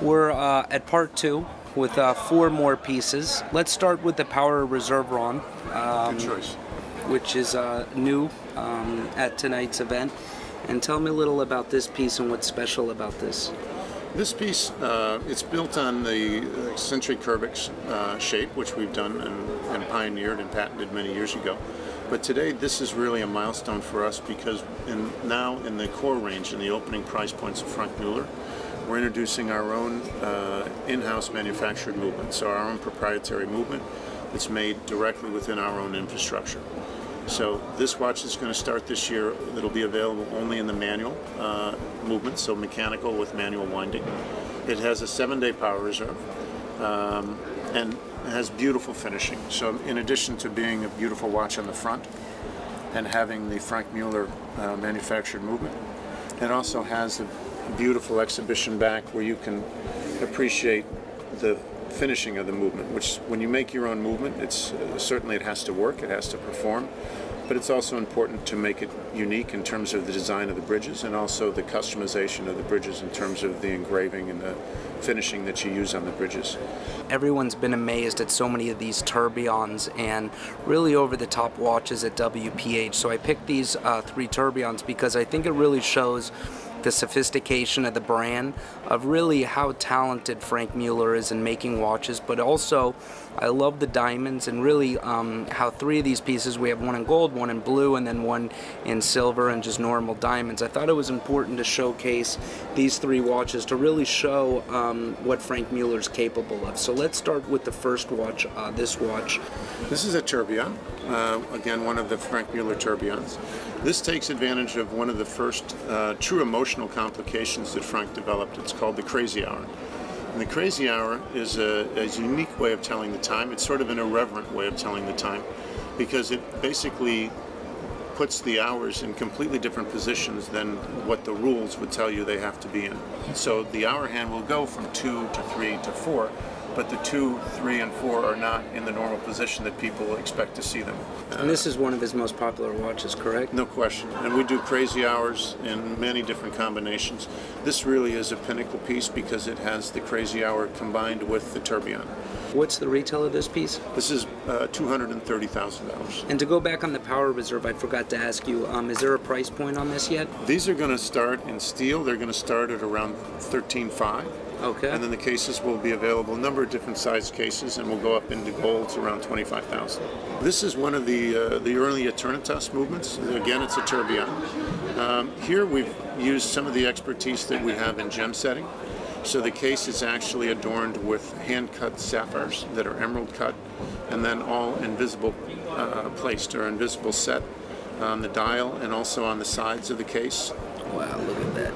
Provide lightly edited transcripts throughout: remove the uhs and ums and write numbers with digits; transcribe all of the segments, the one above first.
We're at part two with 4 more pieces. Let's start with the Power Reserve Ron, Good choice. which is new at tonight's event. And tell me a little about this piece and what's special about this. This piece, it's built on the eccentric curvix shape, which we've done and pioneered and patented many years ago. But today, this is really a milestone for us because now in the core range, in the opening price points of Franck Muller, we're introducing our own in-house manufactured movement, so our own proprietary movement that's made directly within our own infrastructure. So this watch is going to start this year. It'll be available only in the manual movement, so mechanical with manual winding. It has a 7-day power reserve and has beautiful finishing. So in addition to being a beautiful watch on the front and having the Franck Muller manufactured movement, it also has a beautiful exhibition back where you can appreciate the finishing of the movement, which when you make your own movement, it's certainly it has to work, it has to perform, but it's also important to make it unique in terms of the design of the bridges and also the customization of the bridges in terms of the engraving and the finishing that you use on the bridges. Everyone's been amazed at so many of these tourbillons and really over-the-top watches at WPH. So I picked these 3 tourbillons because I think it really shows the sophistication of the brand, of really how talented Franck Muller is in making watches, but also I love the diamonds and really how 3 of these pieces, we have one in gold, one in blue, and then one in silver and just normal diamonds. I thought it was important to showcase these 3 watches to really show what Franck Muller's capable of. So let's start with the first watch, this watch. This is a tourbillon, again one of the Franck Muller tourbillons. This takes advantage of one of the first true emotional complications that Franck developed. It's called the crazy hour. And the crazy hour is a unique way of telling the time. It's sort of an irreverent way of telling the time because it basically puts the hours in completely different positions than what the rules would tell you they have to be in. So the hour hand will go from 2 to 3 to 4, but the 2, 3, and 4 are not in the normal position that people expect to see them. And this is one of his most popular watches, correct? No question. And we do crazy hours in many different combinations. This really is a pinnacle piece because it has the crazy hour combined with the tourbillon. What's the retail of this piece? This is $230,000. And to go back on the Power Reserve, I forgot to ask you, is there a price point on this yet? These are going to start in steel. They're going to start at around $13,500. Okay. And then the cases will be available, a number of different size cases, and will go up into golds around $25,000. This is one of the early Eternitas movements. Again, it's a tourbillon. Here we've used some of the expertise that we have in gem setting. So the case is actually adorned with hand-cut sapphires that are emerald cut, and then all invisible placed or invisible set on the dial and also on the sides of the case. Wow, look at that.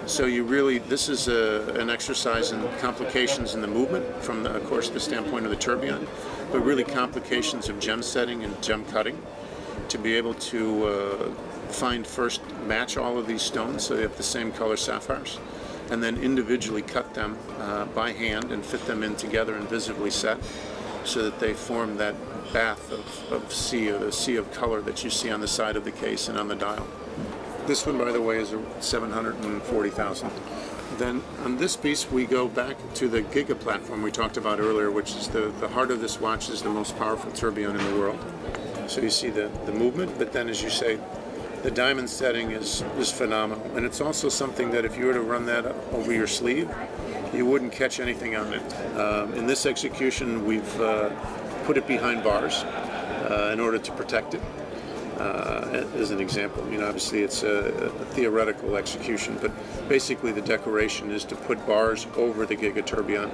So you really, this is an exercise in complications in the movement from, of course, the standpoint of the tourbillon, but really complications of gem setting and gem cutting to be able to match all of these stones so they have the same color sapphires, and then individually cut them by hand and fit them in together and visibly set so that they form that bath of sea, or the sea of color that you see on the side of the case and on the dial. This one, by the way, is $740,000. Then on this piece, we go back to the Giga platform we talked about earlier, which is the heart of this watch, is the most powerful tourbillon in the world. So you see the movement, but then, as you say, the diamond setting is phenomenal. And it's also something that if you were to run that over your sleeve, you wouldn't catch anything on it. In this execution, we've put it behind bars in order to protect it. As an example, obviously it's a theoretical execution, but basically the decoration is to put bars over the Giga tourbillon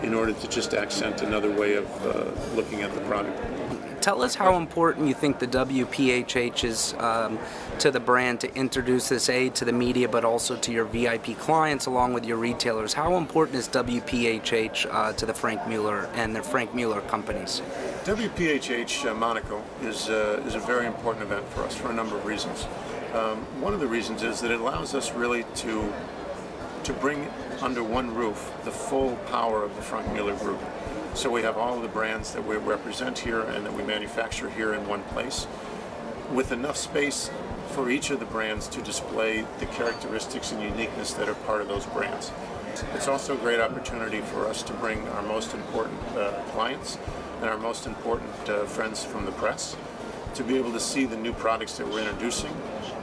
in order to just accent another way of looking at the product. Tell us how important you think the WPHH is to the brand to introduce this aid to the media, but also to your VIP clients along with your retailers. How important is WPHH to the Franck Muller and the Franck Muller companies? WPHH Monaco is a very important event for us for a number of reasons. One of the reasons is that it allows us really to bring under one roof the full power of the Franck Muller Group. So we have all of the brands that we represent here and that we manufacture here in one place, with enough space for each of the brands to display the characteristics and uniqueness that are part of those brands. It's also a great opportunity for us to bring our most important clients and our most important friends from the press to be able to see the new products that we're introducing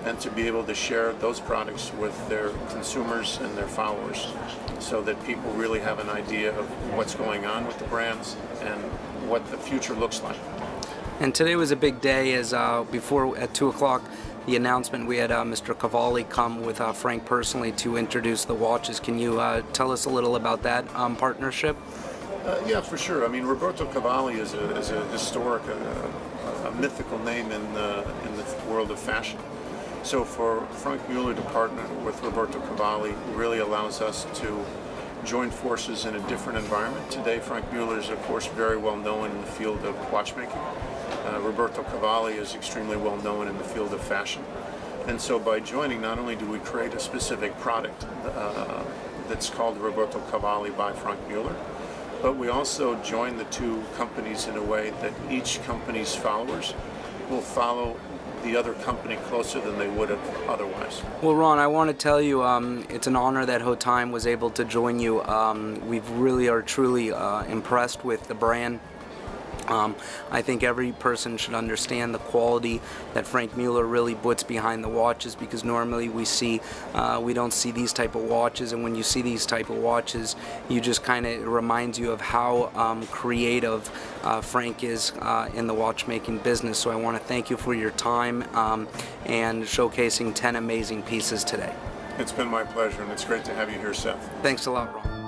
and to be able to share those products with their consumers and their followers so that people really have an idea of what's going on with the brands and what the future looks like. And today was a big day as before at 2 o'clock the announcement we had Mr. Cavalli come with Frank personally to introduce the watches. Can you tell us a little about that partnership? Yeah, for sure. I mean, Roberto Cavalli is a historic, a mythical name in the world of fashion. So for Frank Muller to partner with Roberto Cavalli really allows us to join forces in a different environment. Today, Frank Muller is, of course, very well known in the field of watchmaking. Roberto Cavalli is extremely well known in the field of fashion. And so by joining, not only do we create a specific product that's called Roberto Cavalli by Frank Muller, but we also join the two companies in a way that each company's followers will follow the other company closer than they would have otherwise. Well, Ron, I want to tell you it's an honor that Haute Time was able to join you. We really are truly impressed with the brand. I think every person should understand the quality that Frank Muller really puts behind the watches, because normally we don't see these type of watches, and when you see these type of watches, you just kind of reminds you of how creative Frank is in the watchmaking business. So I want to thank you for your time and showcasing 10 amazing pieces today. It's been my pleasure, and it's great to have you here, Seth. Thanks a lot, Ron.